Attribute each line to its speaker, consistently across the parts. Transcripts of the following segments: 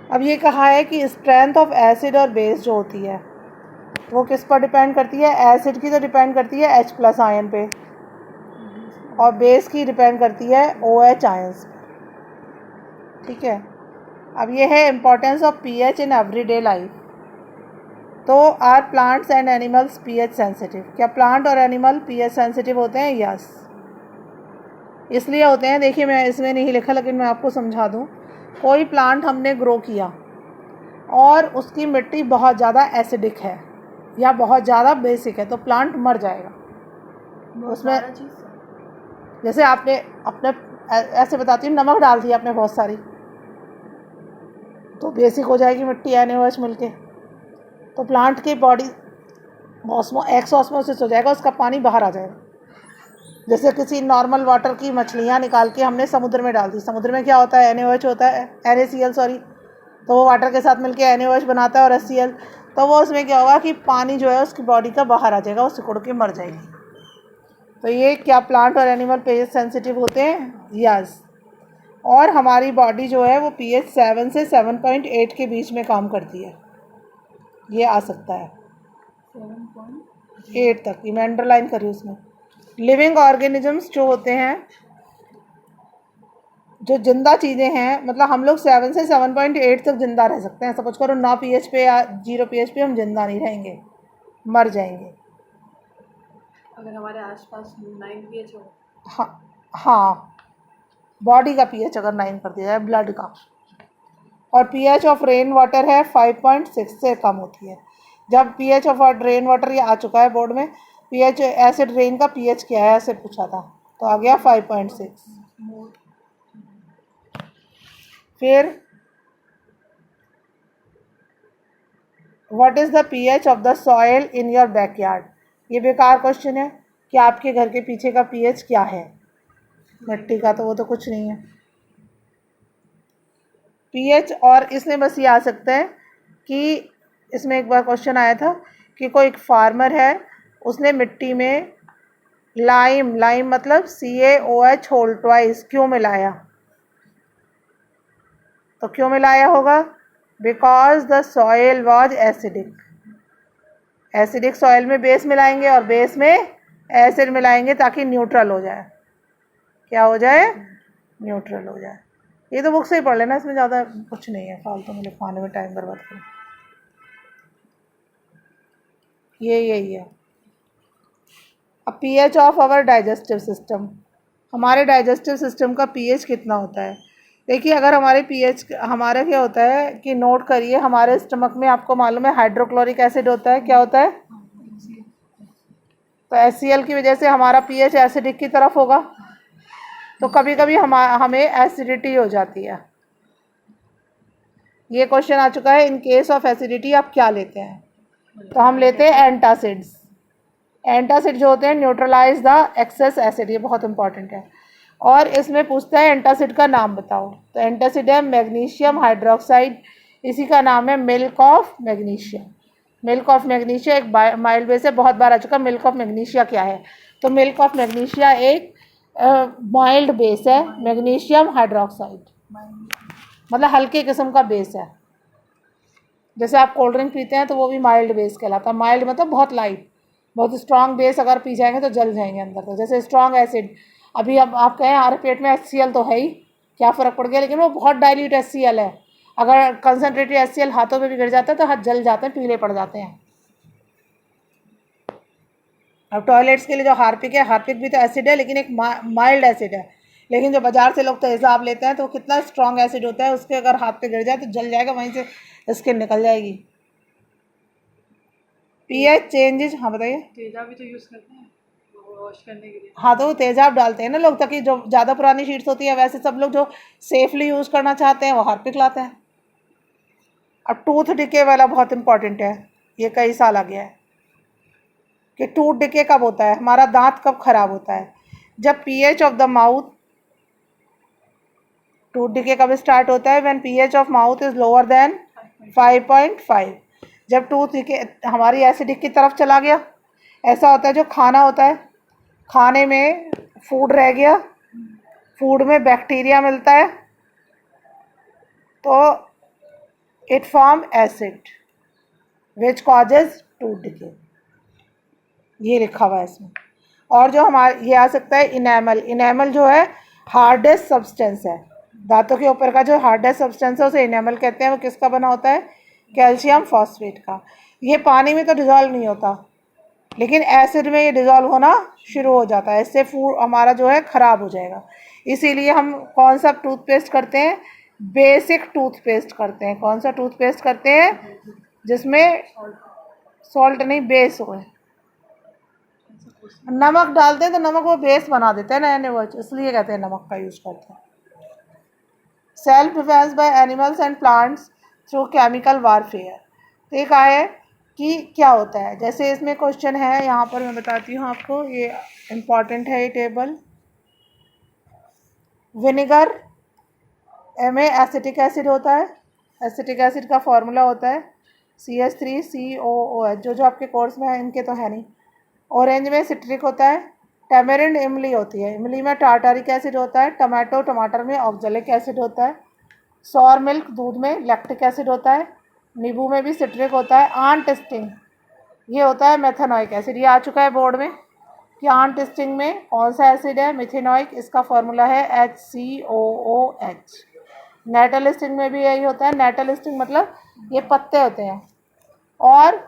Speaker 1: अब ये कहा है कि स्ट्रेंथ ऑफ एसिड और बेस जो होती है वो किस पर डिपेंड करती है? एसिड की तो डिपेंड करती है H+ आयन पे, और बेस की डिपेंड करती है OH आयन्स पे। ठीक है, अब ये है importance of pH in everyday life. तो are plants and animals pH sensitive? क्या प्लांट और एनिमल pH सेंसिटिव होते हैं? यस, इसलिए होते हैं। देखिए, मैं इसमें नहीं लिखा लेकिन मैं आपको समझा दूँ। कोई प्लांट हमने ग्रो किया और उसकी मिट्टी बहुत ज़्यादा एसिडिक है या बहुत ज़्यादा बेसिक है तो प्लांट मर जाएगा। उसमें जैसे आपने अपने ऐसे बताती हूँ, नमक डाल दिया आपने बहुत सारी, तो बेसिक हो जाएगी मिट्टी NaOH मिलके, तो प्लांट की बॉडी एक्सऑस्मोसिस हो जाएगा, उसका पानी बाहर आ जाएगा। जैसे किसी नॉर्मल वाटर की मछलियाँ निकाल के हमने समुद्र में डाल दी, समुद्र में क्या होता है? NaOH होता है, NaCl सॉरी, तो वो वाटर के साथ मिलके NaOH बनाता है और HCl, तो वो उसमें क्या होगा कि पानी जो है उसकी बॉडी का बाहर आ जाएगा, वो सिकुड़ के मर जाएगी। तो ये क्या प्लांट और एनिमल pH सेंसिटिव होते हैं? यस। और हमारी बॉडी जो है वो pH 7 से 7.8 के बीच में काम करती है, ये आ सकता है 7.8 तक। ये मैं अंडरलाइन करी उसमें। लिविंग ऑर्गेनिजम्स जो होते हैं, जो जिंदा चीज़ें हैं, मतलब हम लोग 7 से 7.8 तक जिंदा रह सकते हैं। सपोज करो 9 pH पे या 0 pH पे हम जिंदा नहीं रहेंगे, मर जाएंगे।
Speaker 2: अगर हमारे आसपास 9 pH हो।
Speaker 1: हाँ, बॉडी का pH अगर 9 कर दिया जाए, ब्लड का। और pH ऑफ रेन वाटर है 5.6 से कम होती है। जब pH ऑफ रेन वाटर ये आ चुका है बोर्ड में, pH एसिड रेन का pH क्या है ऐसे पूछा था, तो आ गया 5.6। फिर what is the pH of the soil in your backyard? ये बेकार क्वेश्चन है कि आपके घर के पीछे का pH क्या है मिट्टी का, तो वो तो कुछ नहीं है pH। और इसमें बस ये आ सकता है कि इसमें एक बार क्वेश्चन आया था कि कोई एक फार्मर है, उसने मिट्टी में लाइम मतलब CaOH होल ट्वाइस क्यों मिलाया? तो क्यों मिलाया होगा? Because the soil was acidic. Acidic soil में बेस मिलाएंगे और बेस में एसिड मिलाएंगे ताकि न्यूट्रल हो जाए। क्या हो जाए? न्यूट्रल हो जाए। ये तो बुक से ही पढ़ लेना, इसमें ज़्यादा कुछ नहीं है, फालतू में लिखवाने में टाइम बर्बाद करो। यही है। अब pH of our digestive system, हमारे डाइजेस्टिव सिस्टम का pH कितना होता है? देखिए, अगर हमारे pH हमारा क्या होता है कि नोट करिए, हमारे स्टमक में आपको मालूम है हाइड्रोक्लोरिक एसिड होता है। क्या होता है? तो HCl की वजह से हमारा pH एसिडिक की तरफ होगा, तो कभी कभी हमें एसिडिटी हो जाती है। ये क्वेश्चन आ चुका है, इन केस ऑफ एसिडिटी आप क्या लेते हैं? तो हम लेते हैं एंटासिड्स। एंटासिड जो होते हैं न्यूट्रलाइज द एक्सेस एसिड, ये बहुत इंपॉर्टेंट है। और इसमें पूछता है एंटासिड का नाम बताओ, तो एंटासिड है मैग्नीशियम हाइड्रोक्साइड, इसी का नाम है milk of magnesia. Milk of magnesia एक माइल्ड बेस है, बहुत बार आ चुका। मिल्क ऑफ मैग्नीशिया क्या है? तो मिल्क ऑफ मैग्नीशिया एक माइल्ड बेस है, मैग्नीशियम हाइड्रोक्साइड, मतलब हल्के किस्म का बेस है। जैसे आप कोल्ड ड्रिंक पीते हैं तो वो भी माइल्ड बेस कहलाता है। माइल्ड मतलब बहुत लाइट, बहुत स्ट्रॉन्ग बेस अगर पी जाएंगे तो जल जाएंगे अंदर। तो जैसे स्ट्रॉन्ग एसिड, अभी अब आप कहें हमारे पेट में HCl तो है ही, क्या फ़र्क पड़ गया, लेकिन वो बहुत डाइल्यूट HCl है। अगर कंसनट्रेटेड HCl हाथों में भी गिर जाता है तो हाथ जल जाते हैं, पीले पड़ जाते हैं। अब टॉयलेट्स के लिए जो हार्पिक है, हार्पिक भी तो एसिड है लेकिन एक माइल्ड एसिड है। लेकिन जो बाजार से लोग तेज़ाब लेते हैं तो कितना स्ट्रॉन्ग एसिड होता है, उसके अगर हाथ पे गिर जाए तो जल जाएगा, वहीं से स्किन निकल जाएगी। pH चेंजेस, हाँ बताइए।
Speaker 2: तेजाब भी तो यूज़ करते हैं वॉश करने के लिए।
Speaker 1: हाँ, तो वो तेज़ाब डालते हैं ना लोग, ताकि जो ज़्यादा पुरानी शीट्स होती है, वैसे सब लोग जो सेफली यूज़ करना चाहते हैं वो हार्पिक लाते हैं। अब टूथ डिके वाला बहुत इंपॉर्टेंट है, ये कई साल आ गया है कि टूथ डिके कब होता है, हमारा दांत कब खराब होता है? जब pH of the mouth, tooth decay कब स्टार्ट होता है? When pH of mouth is lower than 5.5। जब टूथ डिके हमारी एसिडिक की तरफ चला गया। ऐसा होता है जो खाना होता है, खाने में फूड रह गया, फूड में बैक्टीरिया मिलता है, तो it form acid which causes tooth decay, ये लिखा हुआ है इसमें। और जो हमारे ये आ सकता है इनेमल, इनेमल जो है हार्डेस्ट सब्सटेंस है, दांतों के ऊपर का जो हार्डेस्ट सब्सटेंस है उसे इनेमल कहते हैं। वो किसका बना होता है? कैल्शियम फॉस्फेट का। ये पानी में तो डिज़ोल्व नहीं होता, लेकिन एसिड में ये डिज़ोल्व होना शुरू हो जाता है, इससे फूड हमारा जो है ख़राब हो जाएगा। इसीलिए हम कौन सा टूथपेस्ट करते हैं? बेसिक टूथपेस्ट करते हैं। कौन सा टूथपेस्ट करते हैं? जिसमें सॉल्ट नहीं, बेस हो। नमक डालते हैं तो नमक वो बेस बना देते हैं नए नए, इसलिए कहते हैं नमक का यूज़ करते हैं। Self defence by animals and plants through chemical warfare. तो ये कहा है कि क्या होता है, जैसे इसमें क्वेश्चन है, यहाँ पर मैं बताती हूँ आपको, ये इम्पॉर्टेंट है ये टेबल। विनेगर में एसिटिक एसिड होता है, एसिटिक एसिड का फॉर्मूला होता है CH3COOH, जो आपके कोर्स में है, इनके तो है नहीं। ऑरेंज में सिट्रिक होता है, टैमरिंड इमली होती है, इमली में टार्टारिक एसिड होता है, टमाटर में ऑक्जेलिक एसिड होता है, सॉर मिल्क दूध में लैक्टिक एसिड होता है, नींबू में भी सिट्रिक होता है, आंट स्टिंग ये होता है मेथेनॉइक एसिड। ये आ चुका है बोर्ड में कि आंट स्टिंग में कौन सा एसिड है? मेथेनॉइक, इसका फॉर्मूला है HCOOH। नेटल स्टिंग में भी यही होता है, नेटल स्टिंग मतलब ये पत्ते होते हैं। और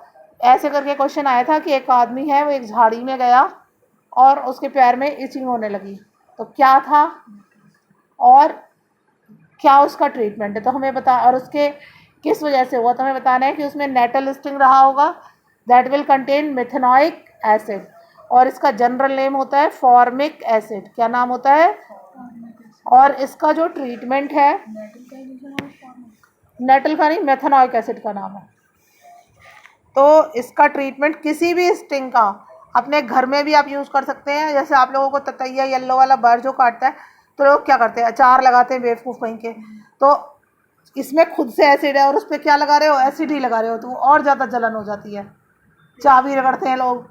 Speaker 1: ऐसे करके क्वेश्चन आया था कि एक आदमी है, वो एक झाड़ी में गया और उसके पैर में इचिंग होने लगी, तो क्या था और क्या उसका ट्रीटमेंट है, तो हमें बता, और उसके किस वजह से हुआ, तो हमें बताना है कि उसमें नेटल स्टिंग रहा होगा, that will contain methanoic acid, और इसका जनरल नेम होता है फॉर्मिक एसिड। क्या नाम होता है? और इसका जो ट्रीटमेंट है, नेटल का नहीं, मेथेनॉइक एसिड का नाम है। तो इसका ट्रीटमेंट किसी भी स्टिंग का अपने घर में भी आप यूज़ कर सकते हैं। जैसे आप लोगों को ततैया येलो वाला बर जो काटता है, तो लोग क्या करते हैं? अचार लगाते हैं बेवकूफ़ कहीं के, तो इसमें खुद से एसिड है और उस पर क्या लगा रहे हो? एसिड ही लगा रहे हो, तो और ज़्यादा जलन हो जाती है, चाबी रगड़ते हैं लोग।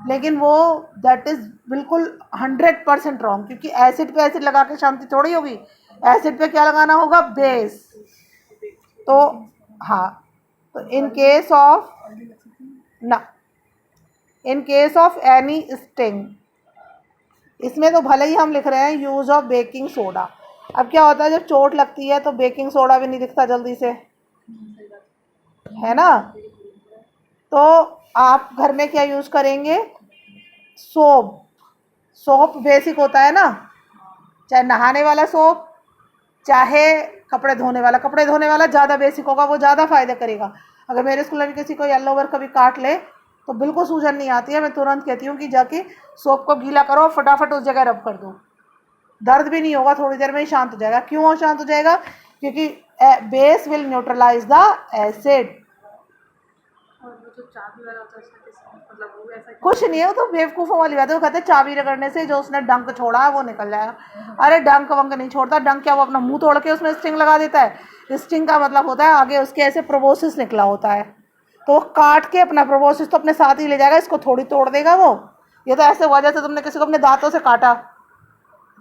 Speaker 1: लेकिन वो दैट इज़ बिल्कुल 100% रॉन्ग, क्योंकि एसिड पे एसिड लगा के शांति थोड़ी होगी। एसिड पे क्या लगाना होगा? बेस। तो हाँ, तो in case of any sting, इसमें तो भले ही हम लिख रहे हैं यूज़ ऑफ बेकिंग सोडा। अब क्या होता है, जब चोट लगती है तो बेकिंग सोडा भी नहीं दिखता जल्दी से, है ना? तो आप घर में क्या यूज़ करेंगे? सोप बेसिक होता है ना, चाहे नहाने वाला सोप, चाहे कपड़े धोने वाला ज़्यादा बेसिक होगा, वो ज़्यादा फ़ायदा करेगा। अगर मेरे स्कूल में किसी को येलो बर कभी काट ले तो बिल्कुल सूजन नहीं आती है, मैं तुरंत कहती हूँ कि जाके सोप को गीला करो, फटाफट उस जगह रब कर दो, दर्द भी नहीं होगा, थोड़ी देर में ही शांत हो जाएगा। क्यों शांत हो जाएगा? क्योंकि base will neutralise the acid.
Speaker 2: और वो जो चाबी वाला होता है उसका मतलब वो ऐसा
Speaker 1: कुछ नहीं है, वो तो बेवकूफ़ों वाली बात है। वो कहते हैं चाबी रगड़ने से जो उसने डंक छोड़ा है वो निकल जाएगा। अरे डंक वंक नहीं छोड़ता, डंक क्या वो अपना मुंह तोड़ के उसमें स्टिंग लगा देता है? स्टिंग का मतलब होता है आगे उसके ऐसे प्रोबोसिस निकला होता है, तो वो काट के अपना प्रोबोसिस तो अपने साथ ही ले जाएगा, इसको थोड़ी तोड़ देगा वो। ये तो ऐसे हुआ जैसे तुमने किसी को अपने दांतों से काटा,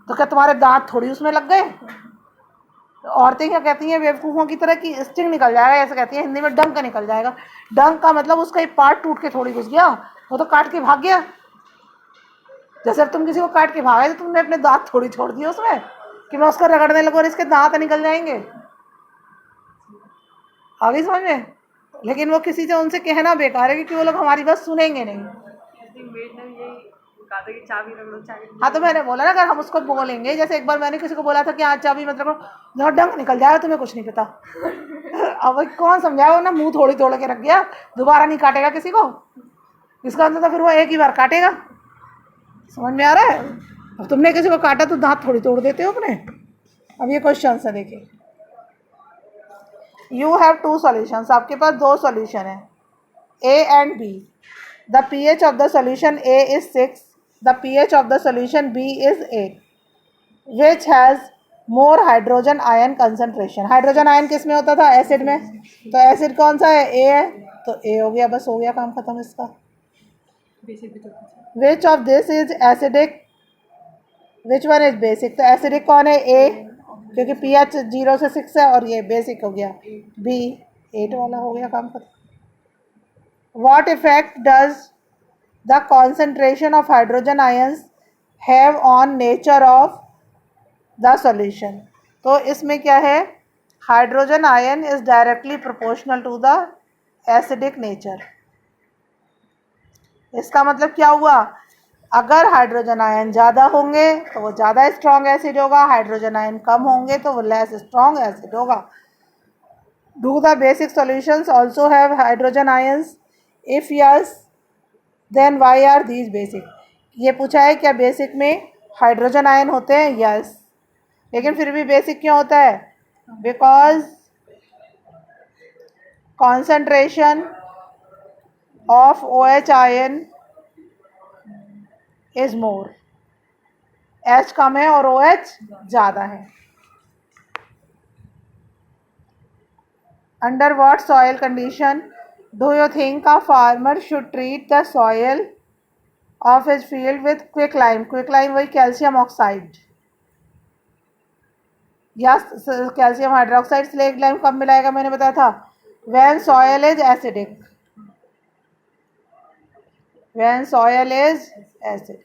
Speaker 1: तो क्या तुम्हारे दांत थोड़ी उसमें लग गए? औरतें क्या कहती हैं बेवकूफ़ों की तरह कि स्टिंग निकल जाएगा, ऐसे कहती हैं हिंदी में, डंक निकल जाएगा। डंक का मतलब उसका एक पार्ट टूट के थोड़ी घुस गया, वो तो काट के भाग गया। जैसे अब तुम किसी को काट के भागे तो तुमने अपने दांत थोड़ी छोड़ दिए उसमें कि मैं उसको रगड़ने लगूँ और इसके दांत निकल जाएंगे। आगे समझ में? लेकिन वो किसी से उनसे कहना बेकार है, क्योंकि वो लोग हमारी बात सुनेंगे नहीं।
Speaker 2: मेड ने यही कहा था कि चाबी रगड़ो चाबी।
Speaker 1: हाँ, तो मैंने बोला ना, अगर हम उसको बोलेंगे, जैसे एक बार मैंने किसी को बोला था कि हाँ चाबी मत रखो, डंक निकल जाएगा, तुम्हें कुछ नहीं पता। अब कौन समझाया? वो ना मुंह थोड़ी तोड़ के रख गया, दोबारा नहीं काटेगा किसी को। इसका अंदर तो फिर वो एक ही बार काटेगा। समझ में आ रहा है? अब तुमने किसी को काटा तो दांत थोड़ी तोड़ देते हो अपने। अब ये क्वेश्चन है, देखिए, यू हैव 2 सॉल्यूशंस, आपके पास 2 सॉल्यूशन है, A and B। The pH of the solution A is 6, the pH of the solution B is 8, which has more hydrogen ion concentration. Hydrogen ion किस में होता था? एसिड में। तो एसिड कौन सा है? A है, तो A हो गया, बस हो गया काम खत्म इसका। Which of this is acidic, which one is basic? तो एसिडिक कौन है? A, क्योंकि pH 0 से 6 है, और ये बेसिक हो गया B। 8 वाला हो गया काम खत्म। What effect does the concentration of hydrogen ions have on nature of the solution. तो इसमें क्या है, hydrogen ion is directly proportional to the acidic nature. इसका मतलब क्या हुआ, अगर हाइड्रोजन आयन ज़्यादा होंगे तो वो ज़्यादा स्ट्रॉन्ग एसिड होगा, हाइड्रोजन आयन कम होंगे तो वो लेस स्ट्रॉन्ग एसिड होगा। Do the basic solutions also have hydrogen ions, if yes then why are these basic. ये पूछा है क्या बेसिक में हाइड्रोजन आयन होते हैं, यस, लेकिन फिर भी बेसिक क्यों होता है, because concentration of OH ion is more, H कम है और OH ज़्यादा है। Under what soil condition do you think a farmer should treat the soil of his field with quicklime. Quicklime वही कैल्शियम ऑक्साइड या calcium hydroxide. Slate lime कब मिलाएगा, मैंने बताया था, when soil is acidic, when soil is acid.